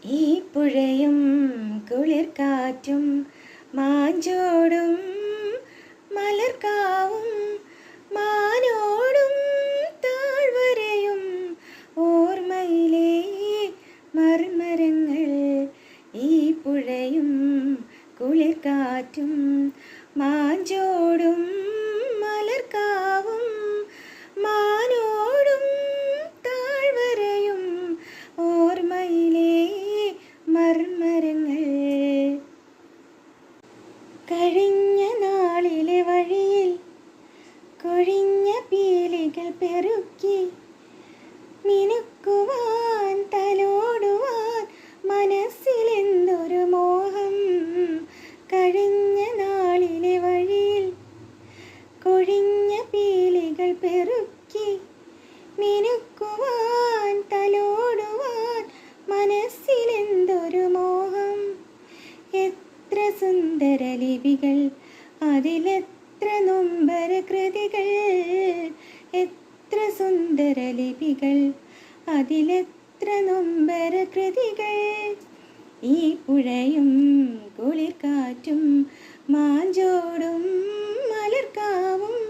ഈ പുഴയും കുളിർക്കാറ്റും മാഞ്ചോടും മലർക്കാവും മാനോടും താഴ്വരയും ഓർമ്മയിലെ മർമരങ്ങൾ. ഈ പുഴയും കുളിർക്കാറ്റും മാഞ്ചോടും മലർക്കാവും മാനോടും താഴ്വരയും ഓർമ്മയിലെ മർമരങ്ങൾ. കഴിഞ്ഞ നാളിലെ വഴിയിൽ കൊഴിഞ്ഞ പീലികൾ പെറുക്കി മിനുക്കുവാൻ തലോടുവാൻ മനസ്സിലെന്തൊരു മോഹം. കഴിഞ്ഞ നാളിലെ വഴിയിൽ കൊഴിഞ്ഞ പീലികൾ പെറുക്കി മിനുക്കുവാൻ തലോടുവാൻ മനസ്സിലെന്തൊരു മോഹം. എത്ര സുന്ദര ലിപികൾ അതിലെത്ര നൊമ്പര കൃതികൾ. എത്ര സുന്ദര ലിപികൾ അതിലെത്ര നൊമ്പര കൃതികൾ. ഈ പുഴയും കുളിർക്കാറ്റും മാഞ്ചോടും മലർക്കാവും